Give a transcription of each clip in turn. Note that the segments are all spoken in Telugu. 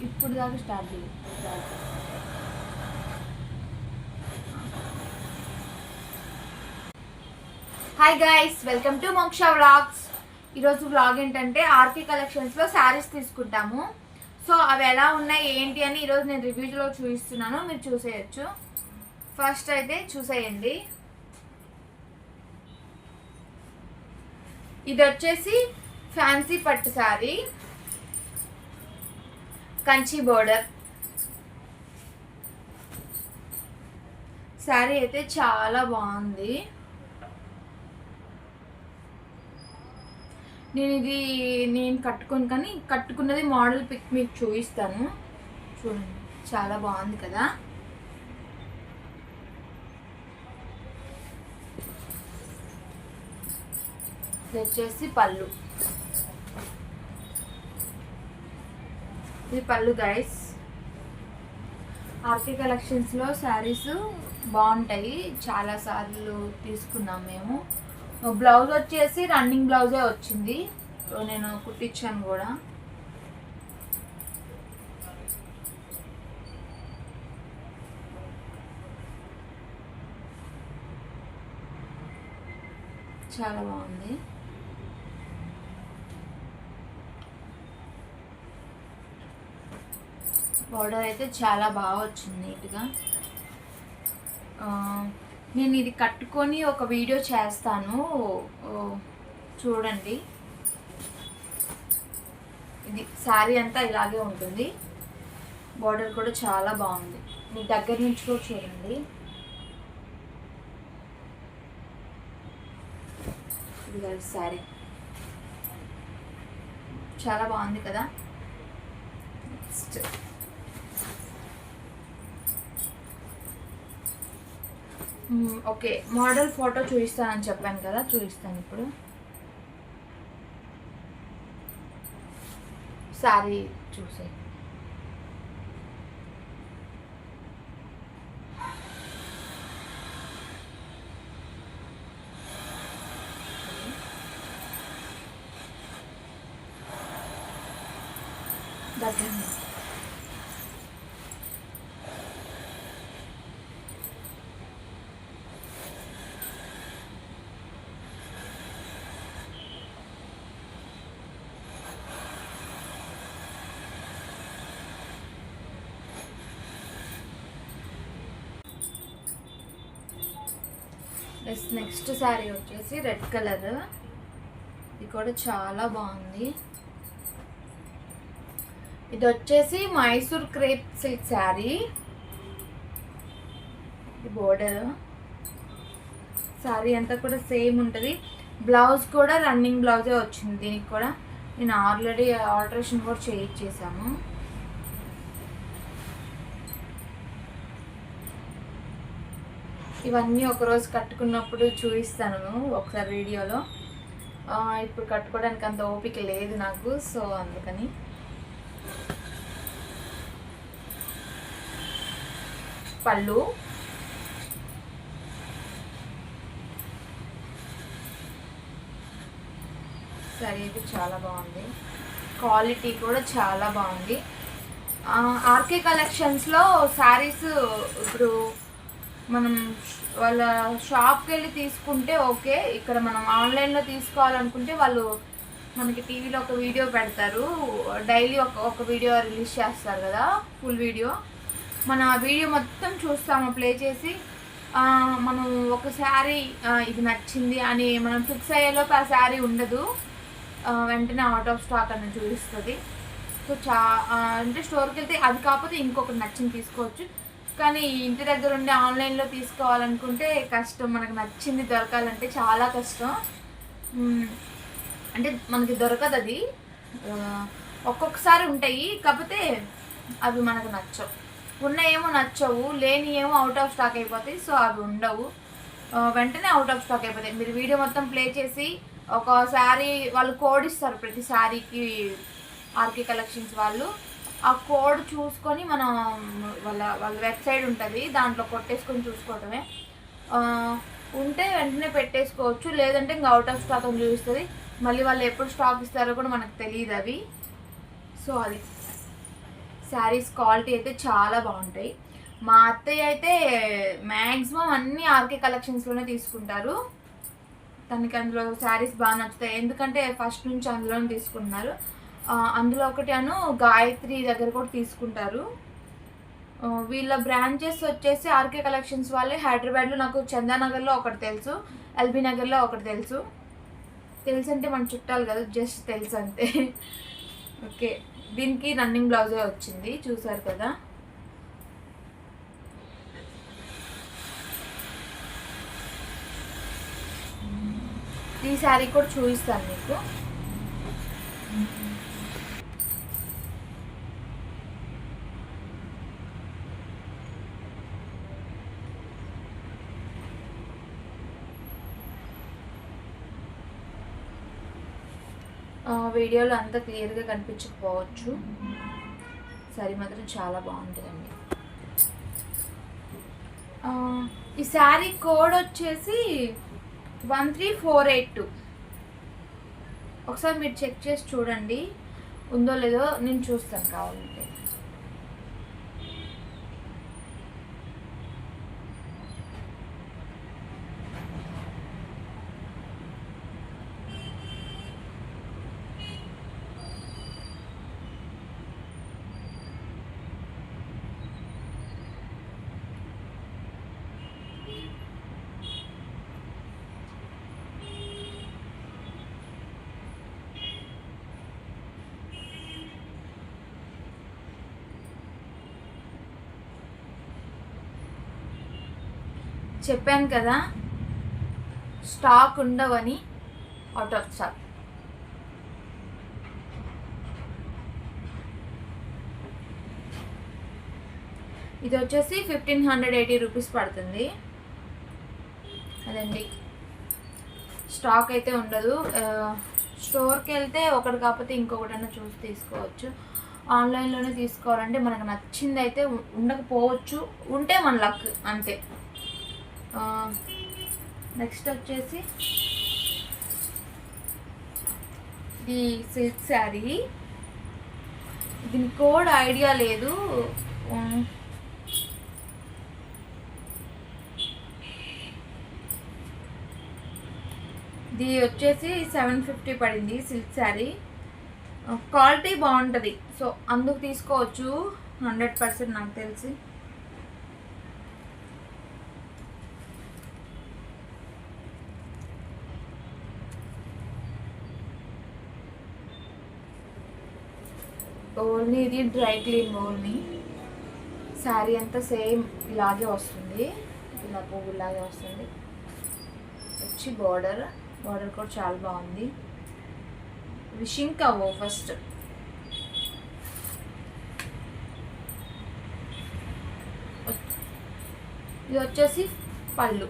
ఇప్పుడు దాకా స్టార్ట్ చేయాలి. హాయ్ గైస్, వెల్కమ్ టు మోక్ష వ్లాగ్స్. ఈరోజు వ్లాగ్ ఏంటంటే ఆర్కే కలెక్షన్స్లో శారీస్ తీసుకుంటాము. సో అవి ఎలా ఉన్నాయి ఏంటి అని ఈరోజు నేను రివ్యూలో చూపిస్తున్నాను, మీరు చూసేయచ్చు. ఫస్ట్ అయితే చూసేయండి. ఇది వచ్చేసి ఫ్యాన్సీ పట్టు శారీ, కంచి బోర్డర్ శారీ అయితే చాలా బాగుంది. నేను కట్టుకున్నది మోడల్ పిక్ మీకు చూపిస్తాను. చూడండి, చాలా బాగుంది కదా. ఇది వచ్చేసి పళ్ళు. ఇది పళ్ళు గైస్. ఆర్కే కలెక్షన్స్లో శారీస్ బాగుంటాయి, చాలాసార్లు తీసుకున్నాం మేము. బ్లౌజ్ వచ్చేసి రన్నింగ్ బ్లౌజే వచ్చింది, నేను కుట్టించాను కూడా. చాలా బాగుంది. బార్డర్ అయితే చాలా బాగా వచ్చింది నీట్గా. నేను ఇది కట్టుకొని ఒక వీడియో చేస్తాను, చూడండి. ఇది శారీ అంతా ఇలాగే ఉంటుంది. బార్డర్ కూడా చాలా బాగుంది, మీ దగ్గర నుంచి కూడా చూడండి. ఇది శారీ చాలా బాగుంది కదా. నెక్స్ట్ ఓకే, మోడల్ ఫోటో చూపిస్తానని చెప్పాను కదా, చూపిస్తాను ఇప్పుడు. శారీ చూసే దగ్గర నెక్స్ట్ శారీ వచ్చేసి రెడ్ కలర్. ఇది కూడా చాలా బాగుంది. ఇది వచ్చేసి మైసూర్ క్రేప్ సిల్క్ శారీ. ఇది బోర్డర్. శారీ అంతా కూడా సేమ్ ఉంటుంది. బ్లౌజ్ కూడా రన్నింగ్ బ్లౌజే వచ్చింది. దీనికి కూడా నేను ఆల్రెడీ ఆల్టరేషన్ కూడా చేయించేసాము. ఇవన్నీ ఒకరోజు కట్టుకున్నప్పుడు చూపిస్తాను ఒకసారి వీడియోలో. ఇప్పుడు కట్టుకోవడానికి అంత ఓపిక లేదు నాకు, సో అందుకని. పళ్ళు సరే, అయితే చాలా బాగుంది. క్వాలిటీ కూడా చాలా బాగుంది. ఆర్కే కలెక్షన్స్లో శారీస్ ఇప్పుడు మనం వాళ్ళ షాప్కి వెళ్ళి తీసుకుంటే ఓకే. ఇక్కడ మనం ఆన్లైన్లో తీసుకోవాలనుకుంటే వాళ్ళు మనకి టీవీలో ఒక వీడియో పెడతారు, డైలీ ఒక వీడియో రిలీజ్ చేస్తారు కదా, ఫుల్ వీడియో. మన వీడియో మొత్తం చూస్తాము ప్లే చేసి. మనం ఒక శారీ ఇది నచ్చింది అని మనం ఫిక్స్ అయ్యేలోపు ఆ శారీ ఉండదు, వెంటనే అవుట్ ఆఫ్ స్టాక్ అని చూపిస్తుంది. సో అంటే స్టోర్కి వెళ్తే అది కాకపోతే ఇంకొకటి నచ్చింది తీసుకోవచ్చు. కానీ ఇంటి దగ్గర ఉండి ఆన్లైన్లో తీసుకోవాలనుకుంటే కష్టం, మనకు నచ్చింది దొరకాలంటే చాలా కష్టం. అంటే మనకి దొరకదు అది. ఒక్కొక్కసారి ఉంటాయి, కాకపోతే అవి మనకు నచ్చవు. ఉన్నాయేమో నచ్చవు, లేని ఏమో అవుట్ ఆఫ్ స్టాక్ అయిపోతాయి. సో అవి ఉండవు, వెంటనే అవుట్ ఆఫ్ స్టాక్ అయిపోతాయి. మీరు వీడియో మొత్తం ప్లే చేసి ఒక శారీ వాళ్ళు కోడ్ ఇస్తారు ప్రతి శారీకి, ఆర్కే కలెక్షన్స్ వాళ్ళు. ఆ కోడ్ చూసుకొని మనం వాళ్ళ వెబ్సైట్ ఉంటుంది, దాంట్లో కొట్టేసుకొని చూసుకోవటమే. ఉంటే వెంటనే పెట్టేసుకోవచ్చు, లేదంటే ఇంకా అవుట్ ఆఫ్ స్టాక్ అని చూపిస్తుంది. మళ్ళీ వాళ్ళు ఎప్పుడు స్టాక్ ఇస్తారో కూడా మనకు తెలియదు అవి. సో అది శారీస్ క్వాలిటీ అయితే చాలా బాగుంటాయి. మా అత్తయ్య అయితే మ్యాక్సిమం అన్ని ఆర్కే కలెక్షన్స్లోనే తీసుకుంటారు. తనకి అందులో శారీస్ బాగా నచ్చుతాయి, ఎందుకంటే ఫస్ట్ నుంచి అందులోనే తీసుకుంటున్నారు. అందులో ఒకటి గాయత్రి దగ్గర కూడా తీసుకుంటారు. వీళ్ళ బ్రాంచెస్ వచ్చేసి ఆర్కే కలెక్షన్స్ వాళ్ళే హైదరాబాద్లో, నాకు చందానగర్లో ఒకటి తెలుసు, ఎల్బీ నగర్లో ఒకటి తెలుసు. తెలుసు అంటే మన చుట్టాలు కదా, జస్ట్ తెలుసు అంతే. ఓకే, దీనికి రన్నింగ్ బ్లౌజే వచ్చింది, చూసారు కదా. ఈ శారీ కూడా చూపిస్తాను మీకు. వీడియోలో అంతా క్లియర్గా కనిపించకపోవచ్చు, శారీ మాత్రం చాలా బాగుంటుందండి. ఈ శారీ కోడ్ వచ్చేసి 13482. ఒకసారి మీరు చెక్ చేసి చూడండి ఉందో లేదో, నేను చూస్తాను కావాలంటే. చెప్పాను కదా స్టాక్ ఉండవని, అవుట్ ఆఫ్ స్టాక్. ఇది వచ్చేసి 1580 రూపీస్ పడుతుంది. అదండి, స్టాక్ అయితే ఉండదు. స్టోర్కి వెళ్తే ఒకటి కాకపోతే ఇంకొకటన్నా చూసి తీసుకోవచ్చు. ఆన్లైన్లోనే తీసుకోవాలంటే మనకు నచ్చింది అయితే ఉండకపోవచ్చు, ఉంటే మన లక్ అంతే. నెక్స్ట్ వచ్చేసి ఈ సిల్క్ శారీ, దీని కోడ్ ఐడియా లేదు. ఇది వచ్చేసి 750 పడింది. సిల్క్ శారీ క్వాలిటీ బాగుంటుంది, సో అందుకు తీసుకోవచ్చు 100% నాకు తెలిసి. ఓన్లీ ఇది డ్రై క్లీన్ ఓన్లీ. శారీ అంతా సేమ్ ఇలాగే వస్తుంది, ఇలా పువ్వులాగే వస్తుంది. వచ్చి బార్డర్ కూడా చాలా బాగుంది. ఇవి షింక్ అవ్వవు ఫస్ట్. ఇది వచ్చేసి పళ్ళు,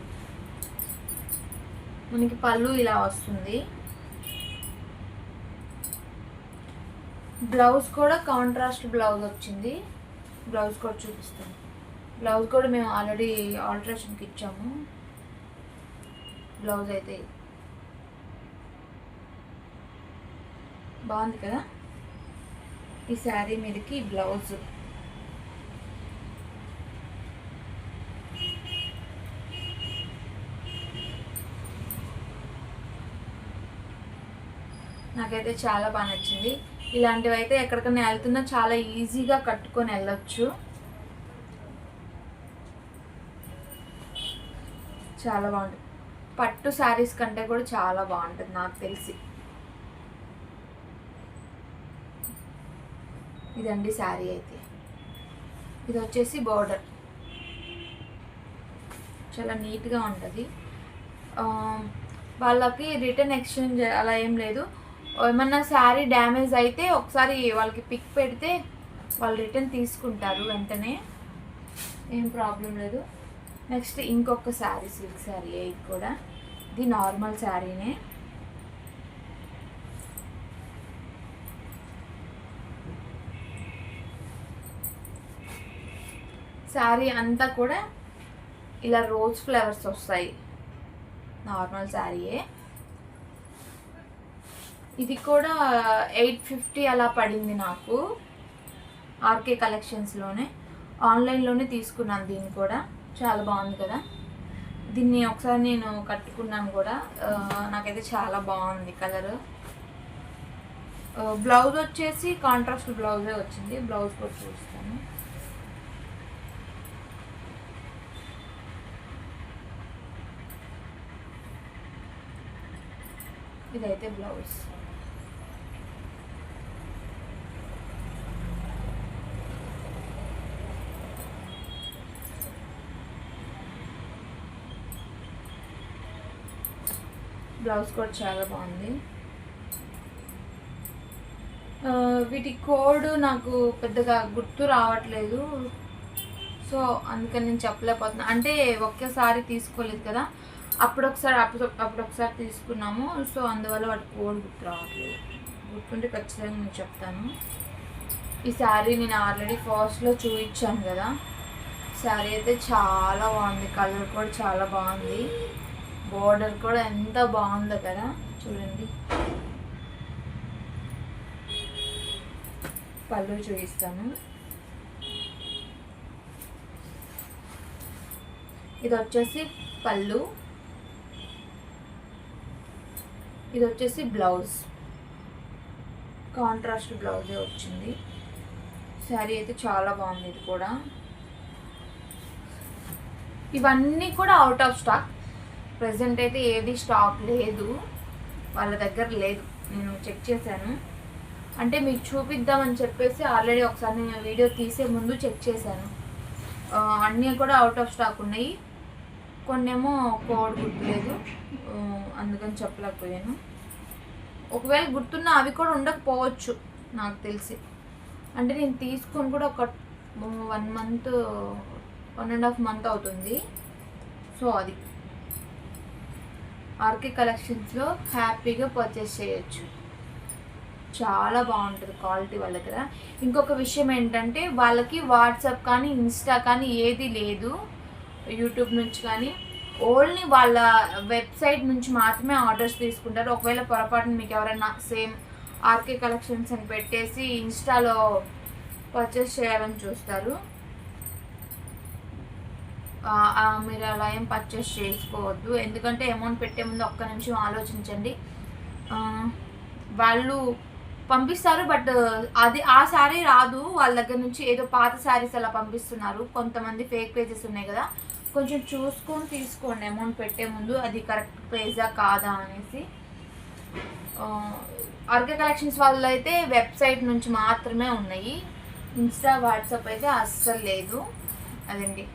మనకి పళ్ళు ఇలా వస్తుంది. బ్లౌజ్ కూడా కాంట్రాస్ట్ బ్లౌజ్ వచ్చింది. బ్లౌజ్ కూడా చూపిస్తాను. బ్లౌజ్ కూడా మేము ఆల్రెడీ ఆల్టరేషన్కి ఇచ్చాము. బ్లౌజ్ అయితే బాగుంది కదా. ఈ శారీ మీదకి బ్లౌజ్ నాకైతే చాలా బాగా నచ్చింది. ఇలాంటివి అయితే ఎక్కడికైనా వెళ్తున్నా చాలా ఈజీగా కట్టుకొని వెళ్ళొచ్చు. చాలా బాగుంటుంది, పట్టు శారీస్ కంటే కూడా చాలా బాగుంటుంది నాకు తెలిసి. ఇదండి శారీ అయితే. ఇది వచ్చేసి బార్డర్ చాలా నీట్గా ఉంటుంది. వాళ్ళకి రిటర్న్ ఎక్స్చేంజ్ అలా ఏం లేదు. ఏమన్నా శారీ డ్యామేజ్ అయితే ఒకసారి వాళ్ళకి పిక్ పెడితే వాళ్ళు రిటర్న్ తీసుకుంటారు వెంటనే, ఏం ప్రాబ్లం లేదు. నెక్స్ట్ ఇంకొక శారీ, సిల్క్ శారీ. ఇది కూడా ఇది నార్మల్ శారీనే. శారీ అంతా కూడా ఇలా రోజ్ ఫ్లవర్స్ వస్తాయి, నార్మల్ శారీయే. ఇది కూడా 850 అలా పడింది నాకు. ఆర్కే కలెక్షన్స్లోనే ఆన్లైన్లోనే తీసుకున్నాను. దీన్ని కూడా చాలా బాగుంది కదా. దీన్ని ఒకసారి నేను కట్టుకున్నాను కూడా, నాకైతే చాలా బాగుంది కలర్. బ్లౌజ్ వచ్చేసి కాంట్రాస్ట్ బ్లౌజే వచ్చింది. బ్లౌజ్ కూడా చూస్తాను. ఇదైతే బ్లౌజ్. బ్లౌజ్ కూడా చాలా బాగుంది. వీటి కోడ్ నాకు పెద్దగా గుర్తు రావట్లేదు, సో అందుకని నేను చెప్పలేకపోతున్నాను. అంటే ఒకేసారి తీసుకోలేదు కదా, అప్పుడొకసారి తీసుకున్నాము, సో అందువల్ల వాటి కోడ్ గుర్తు రావట్లేదు. గుర్తుంటే ఖచ్చితంగా నేను చెప్తాను. ఈ శారీ నేను ఆల్రెడీ ఫస్ట్లో చూపించాను కదా. శారీ అయితే చాలా బాగుంది, కలర్ కూడా చాలా బాగుంది, బోర్డర్ కూడా ఎంత బాగుందో కదా చూడండి. పళ్ళు చూపిస్తాను. ఇది వచ్చేసి పళ్ళు, ఇది వచ్చేసి బ్లౌజ్. కాంట్రాస్ట్ బ్లౌజే వచ్చింది. శారీ అయితే చాలా బాగుంది. ఇది కూడా, ఇవన్నీ కూడా అవుట్ ఆఫ్ స్టాక్. ప్రెసెంట్ అయితే ఏది స్టాక్ లేదు, వాళ్ళ దగ్గర లేదు. నేను చెక్ చేశాను, అంటే మీకు చూపిద్దామని చెప్పేసి ఆల్రెడీ ఒకసారి నేను వీడియో తీసే ముందు చెక్ చేశాను. అన్నీ కూడా అవుట్ ఆఫ్ స్టాక్ ఉన్నాయి. కొన్నేమో కోడ్ గుర్తులేదు, అందుకని చెప్పలేకపోయాను. ఒకవేళ గుర్తున్నా అవి కూడా ఉండకపోవచ్చు నాకు తెలిసి. అంటే నేను తీసుకొని కూడా ఒక 1 మంత్ 1.5 మంత్ అవుతుంది. సో అది ఆర్కే కలెక్షన్స్లో హ్యాపీగా పర్చేస్ చేయొచ్చు. చాలా బాగుంటుంది క్వాలిటీ వాళ్ళ దగ్గర. ఇంకొక విషయం ఏంటంటే, వాళ్ళకి వాట్సాప్ కానీ ఇన్స్టా కానీ ఏది లేదు, యూట్యూబ్ నుంచి కానీ. ఓన్లీ వాళ్ళ వెబ్సైట్ నుంచి మాత్రమే ఆర్డర్స్ తీసుకుంటారు. ఒకవేళ పొరపాటున మీకు ఎవరైనా సేమ్ ఆర్కే కలెక్షన్స్ అని పెట్టేసి ఇన్స్టాలో పర్చేస్ చేయాలని చూస్తారు, మీరు అలా ఏం పర్చేస్ చేసుకోవద్దు. ఎందుకంటే అమౌంట్ పెట్టే ముందు ఒక్క నిమిషం ఆలోచించండి. వాళ్ళు పంపిస్తారు, బట్ అది ఆ శారీ రాదు వాళ్ళ దగ్గర నుంచి. ఏదో పాత శారీస్ అలా పంపిస్తున్నారు. కొంతమంది ఫేక్ పేజెస్ ఉన్నాయి కదా, కొంచెం చూసుకొని తీసుకోండి అమౌంట్ పెట్టే ముందు, అది కరెక్ట్ పేజా కాదా అనేసి. ఆర్కే కలెక్షన్స్ వాళ్ళు అయితే వెబ్సైట్ నుంచి మాత్రమే ఉన్నాయి, ఇన్స్టా వాట్సాప్ అయితే అస్సలు లేదు. అదండి.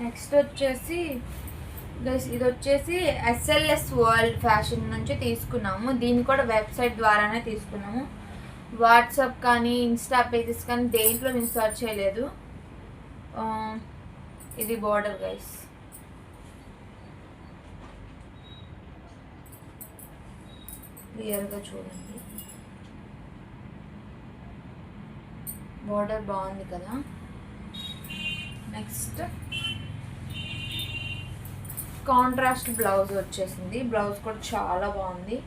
నెక్స్ట్ వచ్చేసి ఇది వచ్చేసి ఎస్ఎల్ఎస్ వరల్డ్ ఫ్యాషన్ నుంచి తీసుకున్నాము. దీన్ని కూడా వెబ్సైట్ ద్వారానే తీసుకున్నాము. వాట్సాప్ కానీ ఇన్స్టా పేజెస్ కానీ దేంట్లో నేను సర్చ్ చేయలేదు. ఇది బోర్డర్ గైస్, క్లియర్గా చూడండి. బోర్డర్ బాగుంది కదా. నెక్స్ట్ కాంట్రాస్ట్ బ్లౌజ్ వచ్చేసింది. బ్లౌజ్ కూడా చాలా బాగుంది.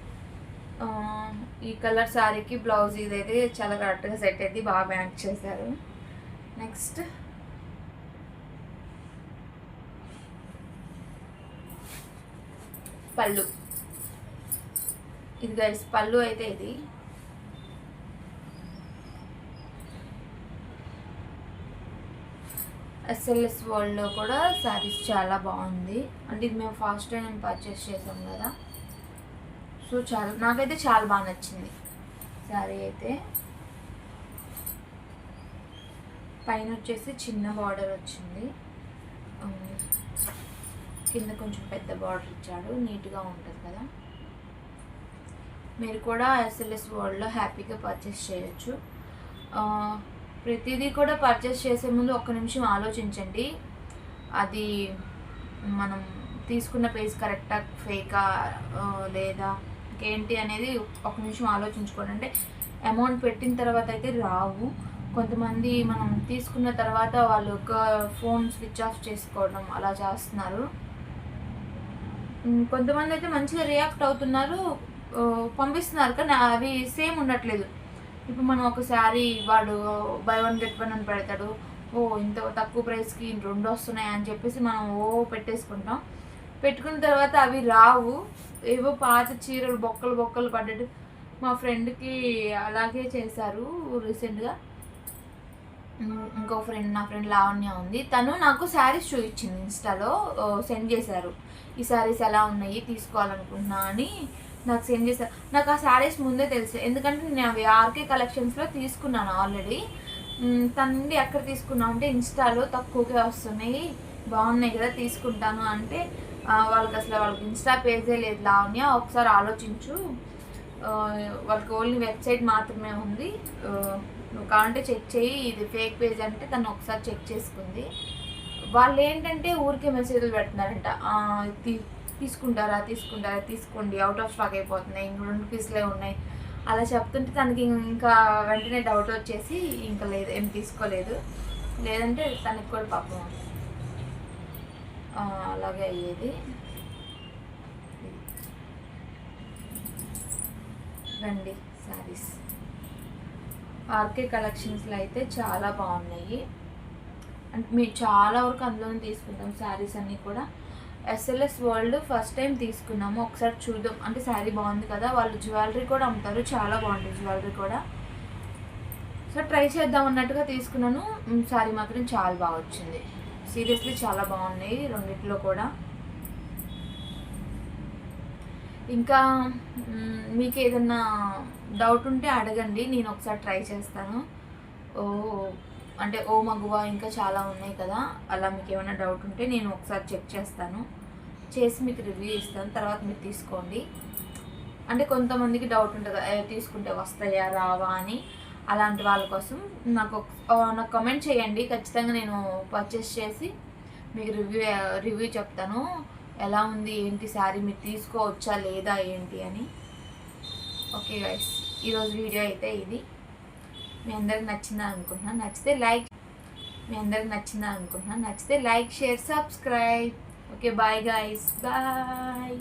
ఈ కలర్ శారీకి బ్లౌజ్ ఇదైతే చాలా కరెక్ట్గా సెట్ అయితే బాగా మ్యాచ్ చేశారు. నెక్స్ట్ పళ్ళు. ఇది గైస్ పళ్ళు అయితే ఇది. ఎస్ఎల్ఎస్ వరల్డ్లో కూడా శారీస్ చాలా బాగుంది. అంటే ఇది మేము ఫస్ట్ టైం పర్చేస్ చేసాం కదా, సో నాకైతే చాలా బాగా నచ్చింది శారీ అయితే. పైన వచ్చేసి చిన్న బార్డర్ వచ్చింది, కింద కొంచెం పెద్ద బార్డర్ ఇచ్చాడు, నీట్గా ఉంటుంది కదా. మీరు కూడా ఎస్ఎల్ఎస్ వరల్డ్లో హ్యాపీగా పర్చేస్ చేయొచ్చు. ప్రతిదీ కూడా పర్చేస్ చేసే ముందు ఒక్క నిమిషం ఆలోచించండి, అది మనం తీసుకున్న పేజ్ కరెక్టా ఫేకా లేదా ఏంటి అనేది ఒక నిమిషం ఆలోచించుకోండి. అంటే అమౌంట్ పెట్టిన తర్వాత అయితే రావు. కొంతమంది మనం తీసుకున్న తర్వాత వాళ్ళు ఒక ఫోన్ స్విచ్ ఆఫ్ చేసుకోవడం అలా చేస్తున్నారు. కొంతమంది అయితే మంచిగా రియాక్ట్ అవుతున్నారు, పంపిస్తున్నారు కానీ అవి సేమ్ ఉండట్లేదు. ఇప్పుడు మనం ఒక శారీ వాడు బై వన్ గెట్ వన్ అని పెడతాడు, ఇంత తక్కువ ప్రైస్కి 2 వస్తున్నాయి అని చెప్పేసి మనం పెట్టేసుకుంటాం. పెట్టుకున్న తర్వాత అవి రావు, ఏవో పాత చీరలు బొక్కలు బొక్కలు పడ్డట్టు. మా ఫ్రెండ్కి అలాగే చేశారు రీసెంట్గా. ఇంకో ఫ్రెండ్, నా ఫ్రెండ్ లావణ్య ఉంది, తను నాకు శారీస్ చూపించింది, ఇన్స్టాలో సెండ్ చేశారు. ఈ శారీస్ ఎలా ఉన్నాయి తీసుకోవాలనుకుంటున్నా అని నాకు సెండ్ చేశారు. నాకు ఆ శారీస్ ముందే తెలుసు, ఎందుకంటే నేను అవి ఆర్కే కలెక్షన్స్లో తీసుకున్నాను ఆల్రెడీ. తన నుండి ఎక్కడ తీసుకున్నాను అంటే ఇన్స్టాలో తక్కువగా వస్తున్నాయి, బాగున్నాయి కదా తీసుకుంటాను అంటే, వాళ్ళకి ఇన్స్టా పేజే లేదు లావణ్య, ఒకసారి ఆలోచించు, వాళ్ళకి ఓన్లీ వెబ్సైట్ మాత్రమే ఉంది, నువ్వు కావాలంటే చెక్ చేయి, ఇది ఫేక్ పేజ్ అంటే తను ఒకసారి చెక్ చేసుకుంది. వాళ్ళు ఏంటంటే ఊరికే మెసేజ్లు పెడుతున్నారంట, తీసుకుంటారా తీసుకోండి, అవుట్ ఆఫ్ స్టాక్ అయిపోతున్నాయి, ఇంక 2 పీసులే ఉన్నాయి అలా చెప్తుంటే తనకి ఇంకా వెంటనే డౌట్ వచ్చేసి ఇంకా లేదు, ఏం తీసుకోలేదు. లేదంటే తనకి కూడా పాపం అలాగే అయ్యేది. రండి శారీస్ ఆర్కే కలెక్షన్స్లో అయితే చాలా బాగున్నాయి. అంటే మేము చాలా వరకు అందులోనే తీసుకుంటాం శారీస్ అన్నీ కూడా. ఎస్ఎల్ఎస్ వరల్డ్ ఫస్ట్ టైం తీసుకున్నాము, ఒకసారి చూద్దాం అంటే శారీ బాగుంది కదా, వాళ్ళు జ్యువెలరీ కూడా అమ్ముతారు, చాలా బాగుంటుంది జ్యువెలరీ కూడా, సో ట్రై చేద్దాం అన్నట్టుగా తీసుకున్నాను. శారీ మాత్రం చాలా బాగా వచ్చింది, సీరియస్లీ చాలా బాగున్నాయి రెండిట్లో కూడా. ఇంకా మీకు ఏదన్నా డౌట్ ఉంటే అడగండి, నేను ఒకసారి ట్రై చేస్తాను. అంటే మగువ ఇంకా చాలా ఉన్నాయి కదా, అలా మీకు ఏమైనా డౌట్ ఉంటే నేను ఒకసారి చెక్ చేస్తాను, చేసి మీకు రివ్యూ ఇస్తాను, తర్వాత మీరు తీసుకోండి. అంటే కొంతమందికి డౌట్ ఉంటుంది తీసుకుంటే వస్తాయా రావా అని, అలాంటి వాళ్ళ కోసం నాకు కమెంట్ చేయండి, ఖచ్చితంగా నేను పర్చేస్ చేసి మీకు రివ్యూ చెప్తాను, ఎలా ఉంది ఏంటి శారీ, మీరు తీసుకోవచ్చా లేదా ఏంటి అని. ఓకే గైస్, ఈరోజు వీడియో అయితే ఇది. మీ అందరికి నచ్చిందని అనుకుంటున్నాను, నచ్చితే like share subscribe. Okay bye guys, bye.